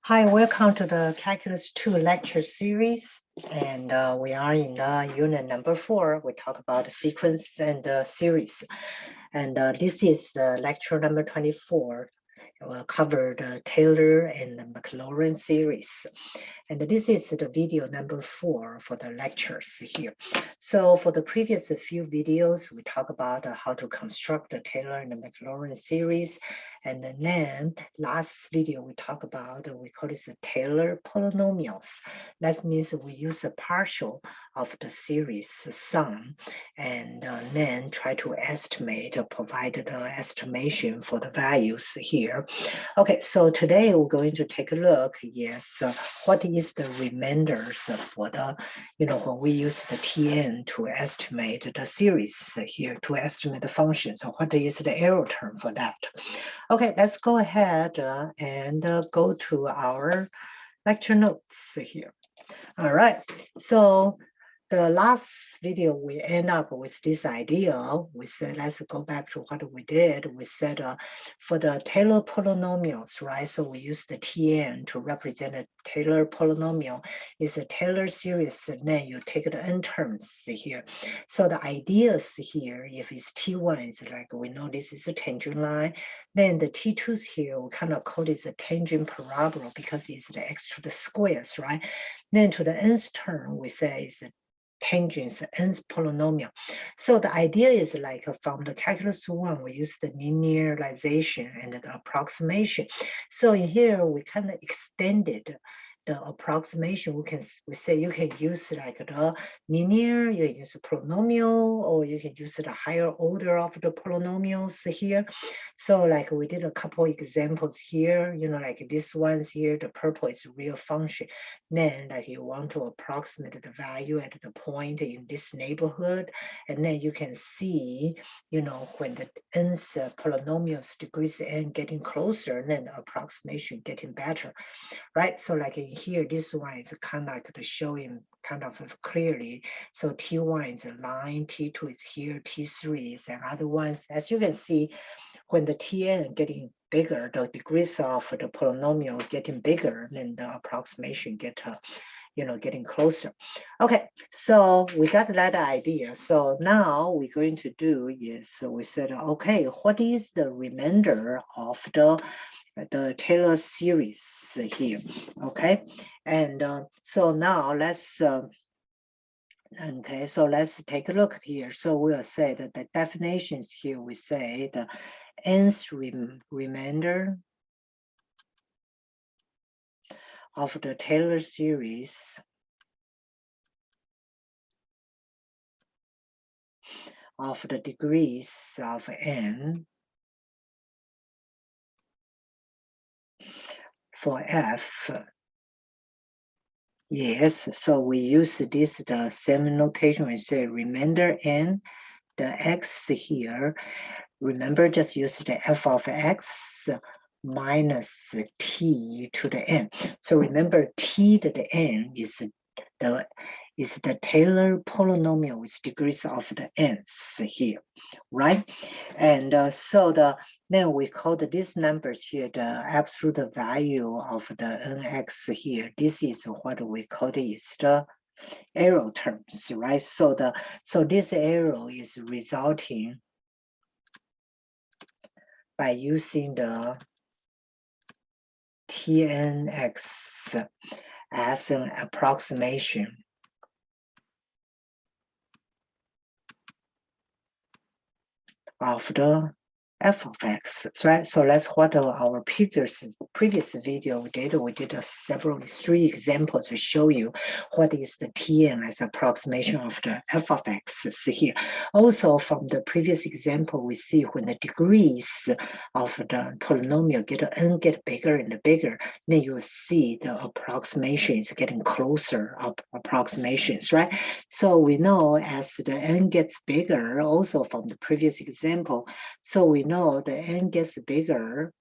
Hi, welcome to the Calculus 2 lecture series. And we are in unit number 4. We talk about sequence and series. And this is the lecture number 24. We'll cover the Taylor and the Maclaurin series. And this is the video number 4 for the lectures here. So for the previous few videos, we talk about how to construct the Taylor and the Maclaurin series. And then last video, we talk about, we call this the Taylor polynomials. That means we use a partial of the series sum and then try to estimate or provide the estimation for the values here. Okay, so today we're going to take a look, yes, what is the remainders for the, when we use the Tn to estimate the series here, to estimate the function. So what is the error term for that? Okay, let's go ahead and go to our lecture notes here. All right, so the last video, we end up with this idea. We said, let's go back to what we did. We said for the Taylor polynomials, right? So we use the Tn to represent a Taylor polynomial. It's a Taylor series, and then you take the n terms here. So the ideas here, if it's T1, it's like we know this is a tangent line. Then the T2s here, we kind of call this a tangent parabola because it's the x to the squares, right? Then to the nth term, we say it's a tangent nth polynomial. So the idea is like from the calculus 1, we use the linearization and the approximation. So in here, we kind of extended the approximation. We say you can use like the linear, you can use a polynomial, or you can use the higher order of the polynomials here. So like we did a couple examples here, like this one's here, the purple is real function. Then like you want to approximate the value at the point in this neighborhood. And then you can see, when the nth polynomials degrees n getting closer, then the approximation getting better, right? So like in here, this one is kind of like the showing kind of clearly. So T1 is a line, T2 is here, T3 is another ones. As you can see, when the Tn getting bigger, the degrees of the polynomial getting bigger, then the approximation getting closer. Okay, so we got that idea. So now we're going to do is, so we said, okay, what is the remainder of the Taylor series here? Okay, and so now let's okay, so let's take a look here. So we'll say that the definitions here, we say the nth remainder of the Taylor series of the degrees of n for f. Yes, so we use this the same notation. We say remainder n, the x here. Remember, just use the f of x minus t to the n. So remember, t to the n is the Taylor polynomial with degrees of the n's here, right? And then we call these numbers here the absolute value of the nx here. This is what we call is the arrow terms, right? So this arrow is resulting by using the Tnx as an approximation of the f of x, right? So that's what our previous video we did. We did three examples to show you what is the Tn as approximation of the f of x here. Also from the previous example, we see when the degrees of the polynomial get bigger and bigger, then you will see the approximation is getting closer of approximations, right? So we know as the n gets bigger, also from the previous example, so we know the n gets bigger.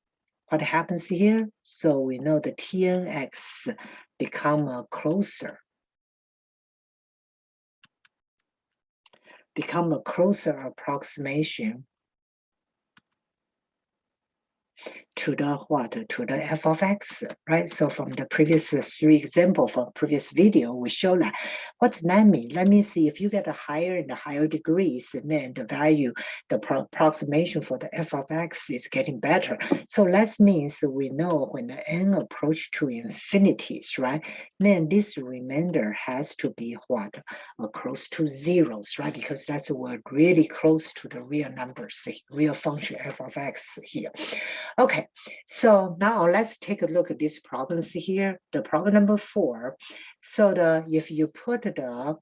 What happens here? So we know the Tnx become a closer approximation to the what? To the f of x, right? So from the previous 3 examples from previous video, we show that. What does that mean? Let me see if you get a higher and higher degrees, and then the value, the approximation for the f of x is getting better. So that means we know when the n approach to infinities, right? Then this remainder has to be what? Close to zeros, right? Because that's we're really close to the real numbers, real function f of x here. Okay, so now let's take a look at these problems here. The problem number 4. So if you put the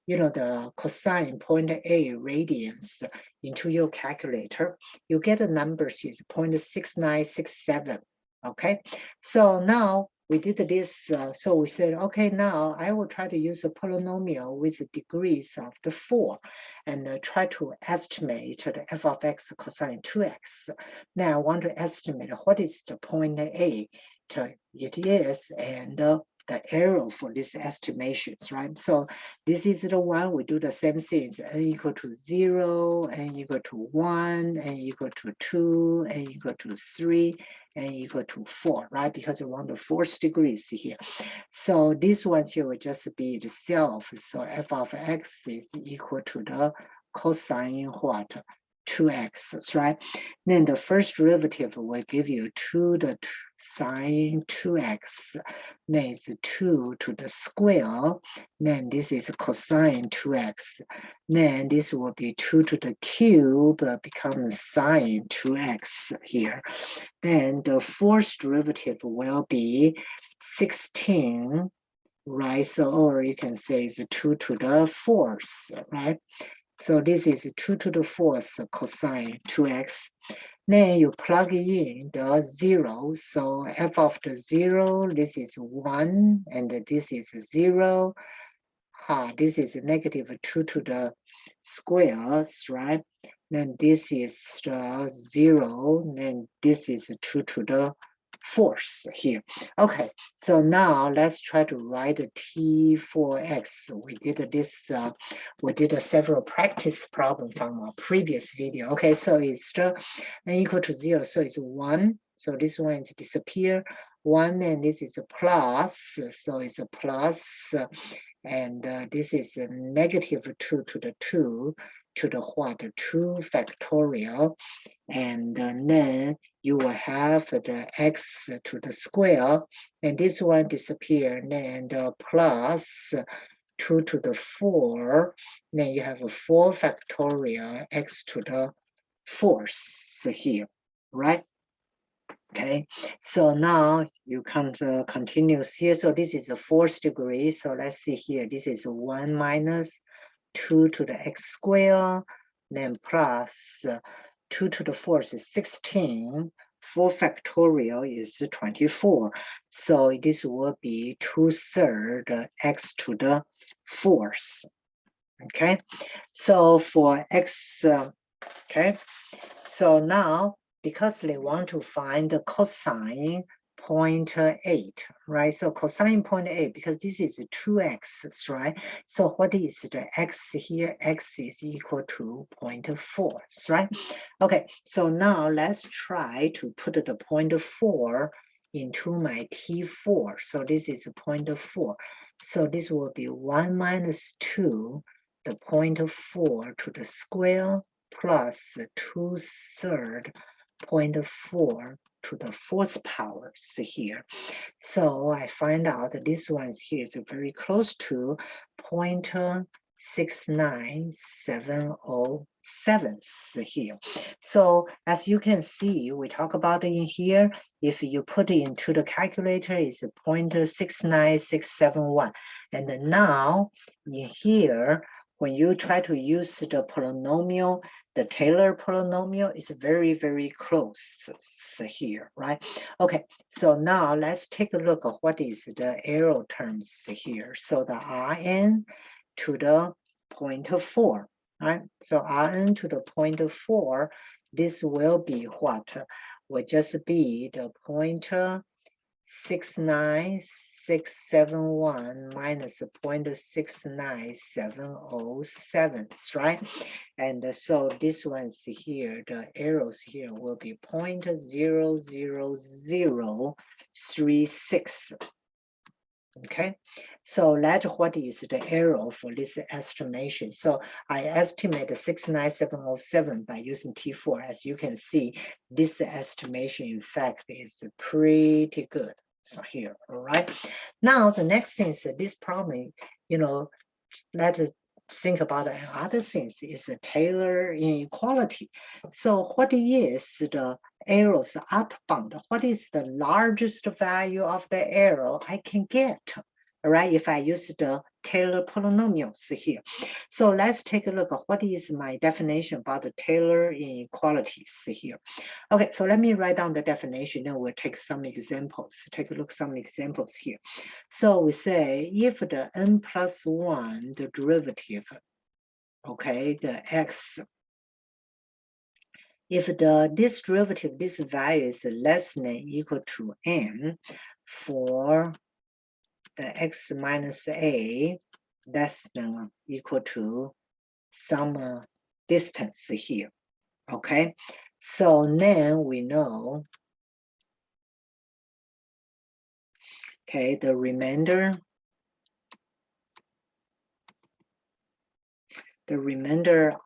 the cosine point A radians into your calculator, you get the numbers is 0.6967. Okay, so now we did this, so we said, okay, now I will try to use a polynomial with degrees of the 4 and try to estimate the f of x cosine 2x. Now I want to estimate what is the point A it is, and the arrow for these estimations, right? So this is the one we do the same things, n equal to 0, n equal to 1, n equal to 2, n equal to 3, n equal to 4, right? Because we want the 4th degrees here. So this one here will just be the self. So f of x is equal to the cosine what? 2x, right? Then the first derivative will give you 2 to the sine 2x. Then it's 2 to the square. Then this is cosine 2x. Then this will be 2 to the cube, becomes sine 2x here. Then the 4th derivative will be 16, right? So, or you can say it's 2 to the 4th, right? So this is 2 to the 4th cosine 2x. Then you plug in the 0. So f of the 0, this is 1, and this is 0. This is negative 2 to the squares, right? Then this is 0, then this is 2 to the 4th here. Okay, so now let's try to write the T4x. We did this, we did several practice problems from our previous video. Okay, so it's n equal to 0, so it's 1. So this one is disappear. 1, and this is a plus, so it's a plus. And this is a negative 2 to the 2 to the what? 2 factorial. And then you will have the x to the square, and this one disappear, and plus 2 to the 4, then you have a 4 factorial x to the 4th here, right? Okay, so now you come to continuous here. So this is the 4th degree. So let's see here. This is 1 minus 2 to the x squared, then plus 2 to the 4th is 16. 4 factorial is 24. So this will be 2/3 x to the 4th. Okay, so for x, okay, so now because they want to find the cosine 0.8, right? So cosine 0.8, because this is 2x, right? So what is the x here? X is equal to 0.4, right? Okay, so now let's try to put the 0.4 into my T4. So this is 0.4. So this will be 1 minus 2, the 0.4 to the square, plus 2/3 0.4 to the 4th power here. So I find out that this one here is very close to 0.69707 here. So as you can see, we talk about in here, if you put it into the calculator, it's 0.69671. And then now in here, when you try to use the polynomial, the Taylor polynomial is very, very close here, right? Okay, so now let's take a look at what is the arrow terms here. So the Rn to the 0.4, right? So Rn to the 0.4, this will be what? Will just be the 0.69771 0.671 minus 0.69707, right? And so this one's here, the arrows here will be 0.00036. Okay, so that's what is the error for this estimation. So I estimate 69707 by using T4. As you can see, this estimation, in fact, is pretty good. So here, all right. Now, the next thing is that this problem, let's think about other things is a Taylor inequality. So what is the arrows up bound? What is the largest value of the arrow I can get? All right, if I use the Taylor polynomials here. So let's take a look at what is my definition about the Taylor inequalities here. Okay, so let me write down the definition, then we'll take some examples. Take a look at some examples here. So we say if the n plus 1, the derivative, okay, the x, if this derivative, this value is less than or equal to n for the x minus a less than or equal to some distance here, okay? So then we know, okay, the remainder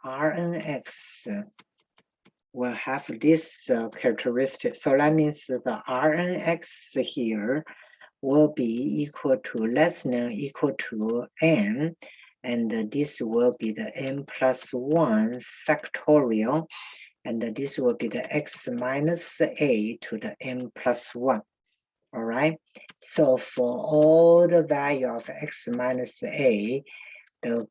Rnx will have this characteristic. So that means that the Rnx here will be equal to less than or equal to n, and this will be the n plus 1 factorial, and this will be the x minus a to the n plus 1. All right. So for all the value of x minus a, the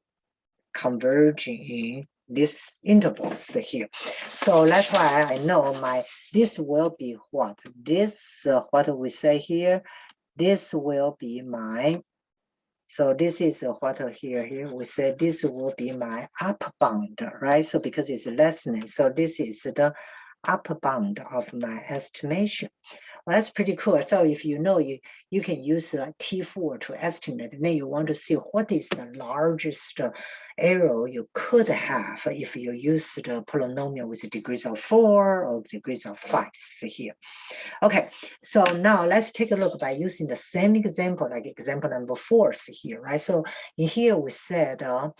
converging in these intervals here. So that's why I know this will be what? This, what we say here, this will be my, so this is what here we say this will be my upper bound, right? So because it's less than, so this is the upper bound of my estimation. Well, that's pretty cool. So if you know, you can use T4 to estimate, and then you want to see what is the largest error you could have if you use the polynomial with degrees of 4 or degrees of 5 here. Okay, so now let's take a look by using the same example, like example number 4 here, right? So in here we said, the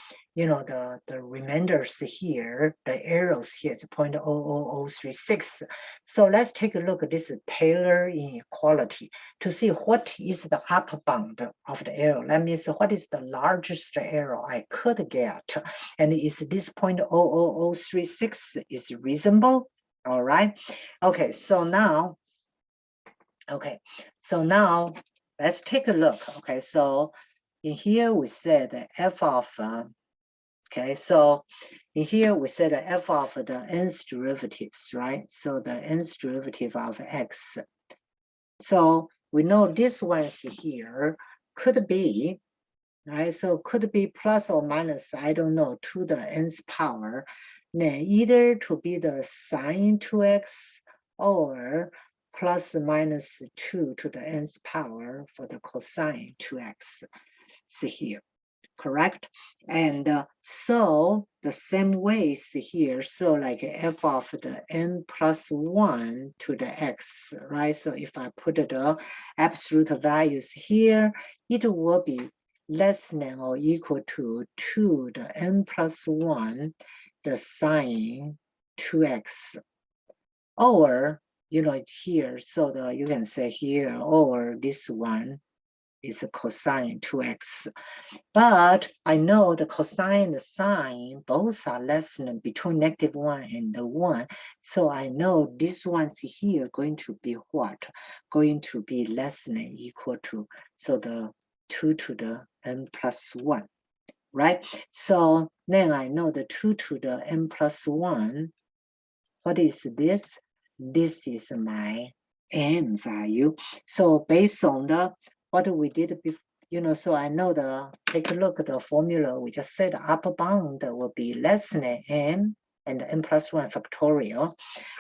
remainders here, the arrows here is 0.00036. So let's take a look at this Taylor inequality to see what is the upper bound of the arrow. That means what is the largest arrow I could get, and is this 0.00036 is reasonable? All right. Okay, so now. Okay, so now let's take a look. Okay, so in here we said the f of, okay, so in here we said the f of the nth derivatives, right? So the nth derivative of x. So we know this one's here could be, right? So could be plus or minus, I don't know, to the nth power. Then either to be the sine 2x or plus minus 2 to the nth power for the cosine 2x. See here, correct? And so the same way see here, so like f of the n plus 1 to the x, right? So if I put the absolute values here, it will be less than or equal to the n plus 1, the sine 2x, or here, so you can say here, or this one is a cosine 2x. But I know the cosine and the sine both are less than between -1 and 1. So I know this one's here going to be what? Going to be less than or equal to, so the 2 to the n plus 1, right? So then I know the 2 to the n plus 1. What is this? This is my n value. So based on what we did before, so I know take a look at the formula. We just said the upper bound will be less than n, and n plus 1 factorial.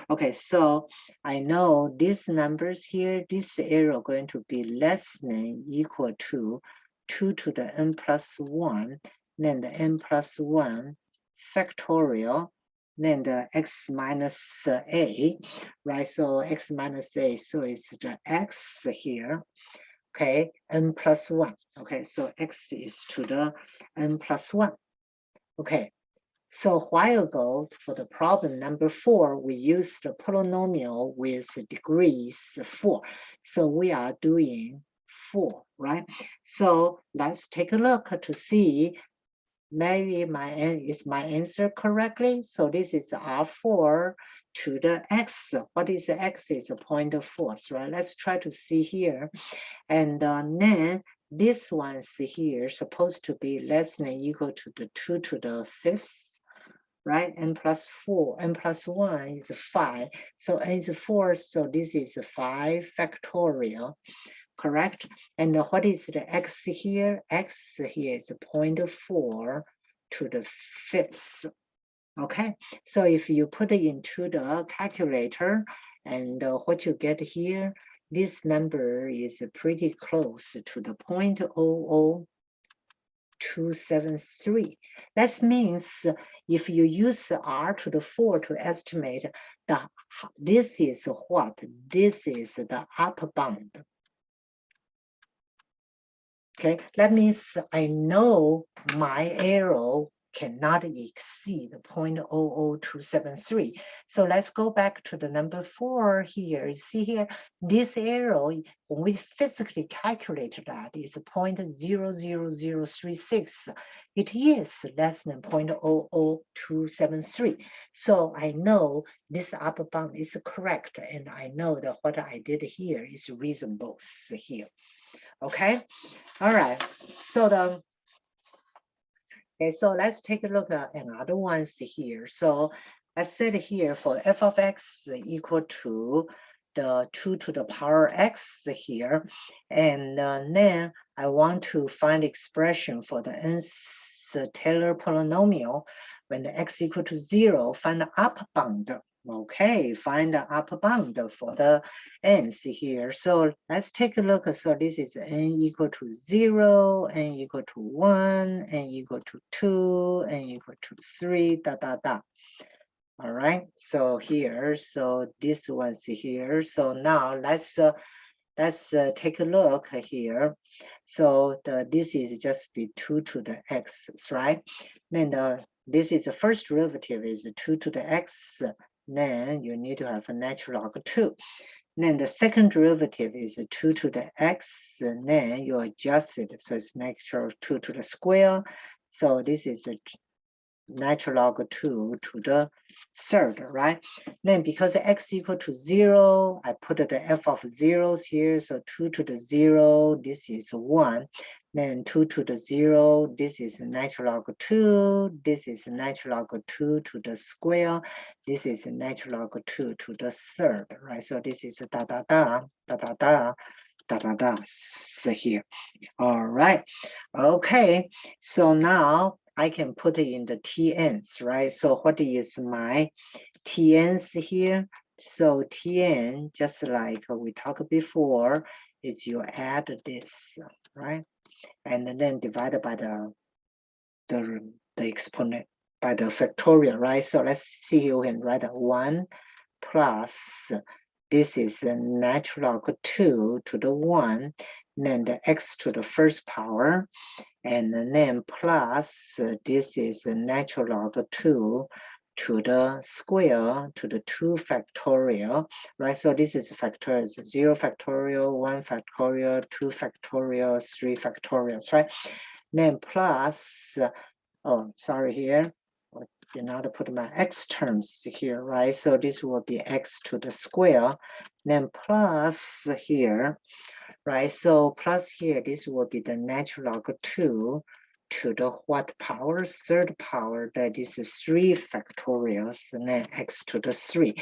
Okay, so I know these numbers here, this arrow going to be less than equal to 2 to the n plus 1, then the n plus 1 factorial, then the x minus a, right? So x minus a, so it's the x here, okay, n plus 1. Okay, so x is to the n plus 1. Okay, so a while ago, for the problem number 4, we used the polynomial with degrees 4. So we are doing 4, right? So let's take a look to see maybe my answer correctly. So this is R4 to the x. What is the x? Is a point of force, right? Let's try to see here. And then this one's here supposed to be less than or equal to the 2 to the 5th, right? N plus 4, n plus 1 is 5. So n is 4, so this is 5 factorial, correct? And what is the x here? X here is 0.4 to the 5th. Okay, so if you put it into the calculator, and what you get here, this number is pretty close to the 0.00273. That means if you use r to the 4 to estimate, this is what? This is the upper bound. Okay, that means I know my arrow cannot exceed 0.00273. So let's go back to the number 4 here. You see here, this arrow, when we physically calculate that, is 0.00036. It is less than 0.00273. So I know this upper bound is correct, and I know that what I did here is reasonable here. Okay. All right, so so let's take a look at another ones here. So I said here for f of x equal to the 2 to the power x here, and then I want to find expression for the nth Taylor polynomial when the x equal to 0, find the upper bound. Okay, find the upper bound for the n's here. So let's take a look. So this is n equal to 0, n equal to 1, n equal to 2, n equal to 3, da, da, da. All right, so here, so this one's here. So now let's take a look here. So this is just be 2 to the x, right? Then this is the first derivative is 2 to the x. Then you need to have a natural log 2. Then the second derivative is 2 to the x, and then you adjust it, so it's natural 2 to the square. So this is a natural log 2 to the third, right? Then because x equal to 0, I put the f of zeros here, so 2 to the 0, this is 1. Then 2 to the 0, this is natural log 2, this is natural log 2 to the square, this is natural log 2 to the third, right? So this is da da da, da da da, da da da, so here. All right, okay, so now I can put it in the TNs, right? So what is my TNs here? So TN, just like we talked before, is you add this, right? And then divided by the exponent, by the factorial, right? So let's see, you can write 1 plus, this is a natural log 2 to the 1, then the x to the first power, and then plus, this is a natural log 2 to the square to the 2 factorial, right? So this is factorial, it's 0 factorial, 1 factorial, 2 factorial, 3 factorials, right? Then plus, oh, sorry here, I did not put my x terms here, right? So this will be x to the square, then plus here, right? So plus here, this will be the natural log 2 to the what power? Third power, that is 3 factorials, and then x to the 3.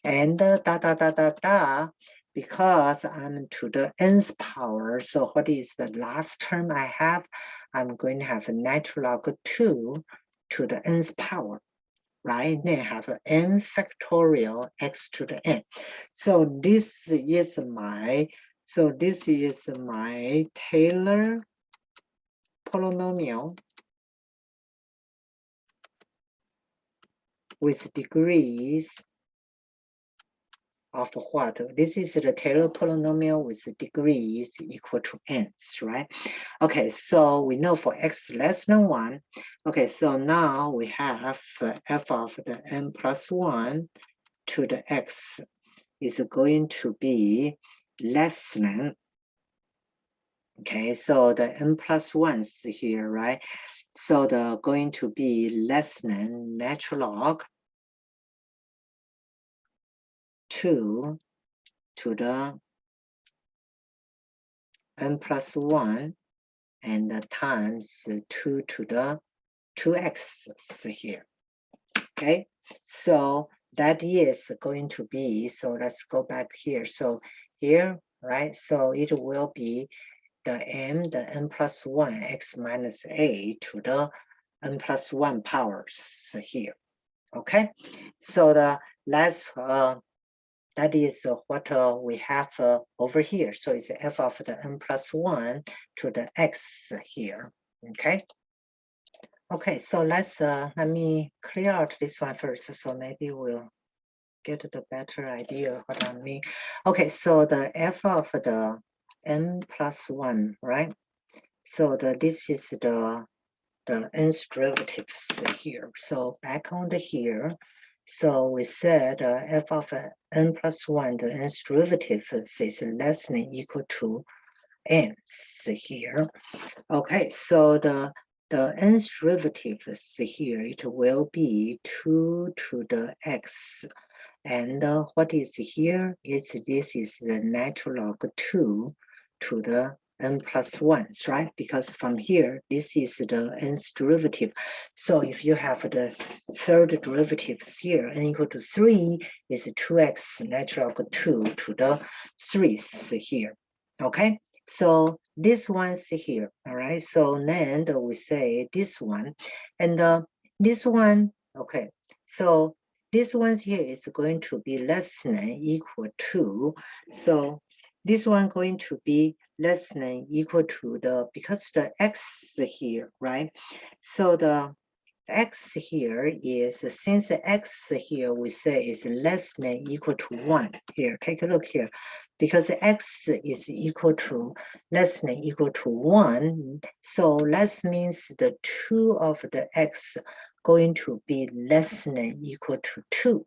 And da da da da da, because I'm to the nth power, so what is the last term I have? I'm going to have a natural log 2 to the nth power, right? Then have n factorial x to the n. So this is my Taylor polynomial with degrees of what? This is the Taylor polynomial with degrees equal to n, right? Okay, so we know for x less than 1. Okay, so now we have f of the n plus 1 to the x is going to be less than, okay, so the n plus 1's here, right? So the going to be less than natural log 2 to the n plus 1 and times 2 to the 2x here, okay? So that is going to be, so let's go back here. So here, right, so it will be the n plus 1 x minus a to the n plus 1 powers here, okay? So that is what we have over here. So it's f of the n plus 1 to the x here, okay? Okay, so let me clear out this one first, so maybe we'll get the better idea what I mean. Okay, so the f of the n plus 1, right? So this is the nth derivatives here. So back on here, so we said f of n plus 1, the nth derivative is less than equal to n here. Okay, so the nth derivative here, it will be 2 to the x. And what is here is this is the natural log 2 to the n plus 1s, right? Because from here, this is the nth derivative. So if you have the third derivative here, n equal to 3 is 2x natural log 2 to the 3's here, okay? So this one's here, all right? So then we say this one, and this one, okay, so this one here is going to be less than equal to, so this one going to be less than equal to the, because the x here, right? So the x here is, since the x here we say is less than equal to 1, here, take a look here, because x is equal to less than equal to 1, so less means the 2 of the x going to be less than equal to 2,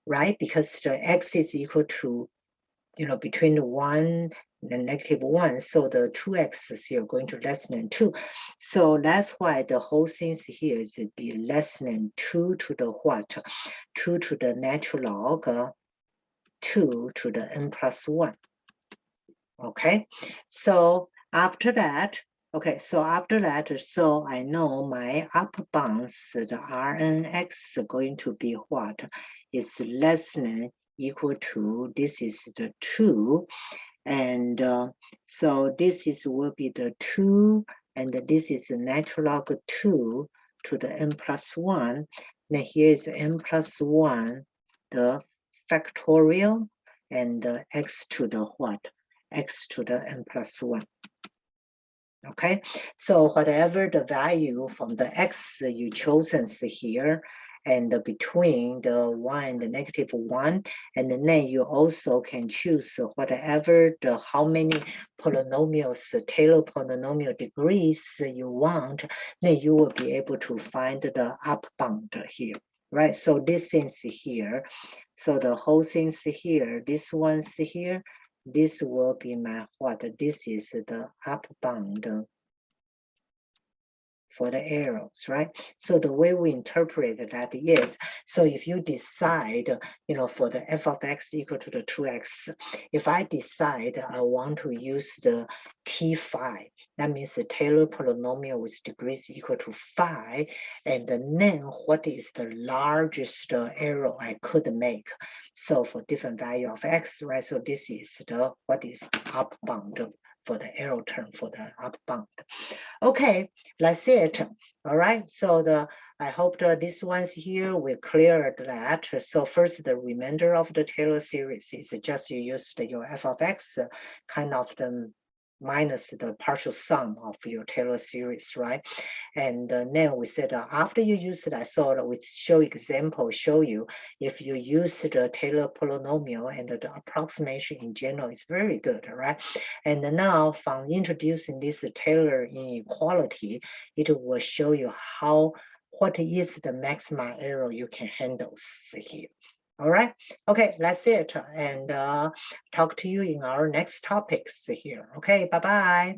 right? Because the x is equal to, between 1 and -1, so the 2x is here going to less than 2. So that's why the whole thing here is to be less than 2 to the what? 2 to the natural log 2 to the n plus 1. Okay, so after that, okay, so after that, so I know my upper bounds, the Rnx going to be what? Is less than equal to, this is the 2, and so this is will be the 2, and this is the natural log 2 to the n plus 1. Then here is n plus 1, the factorial, and x to the what? X to the n plus 1. Okay, so whatever the value from the x you chosen here, and between the 1 and the -1, and then you also can choose whatever the how many polynomials, Taylor polynomial degrees you want, then you will be able to find the upper bound here, right? So this thing's here, so the whole thing's here, this one's here, this will be my what? This is the upper bound for the arrows, right? So the way we interpret that is, so if you decide, for the f of x equal to the 2x, if I decide I want to use the T5, that means the Taylor polynomial with degrees equal to 5, and then what is the largest arrow I could make? So for different value of x, right? So this is the, what is upper bound for the arrow term for the upper bound. Okay, that's it. All right. So I hope that these ones here will clear that. So first, the remainder of the Taylor series is just you use your f of x kind of the minus the partial sum of your Taylor series, right? And then we said after you use it, I thought we show example, show you if you use the Taylor polynomial and the approximation in general is very good, right? And now from introducing this Taylor inequality, it will show you what is the maximum error you can handle here. All right, okay, that's it. And talk to you in our next topics here. Okay, bye-bye.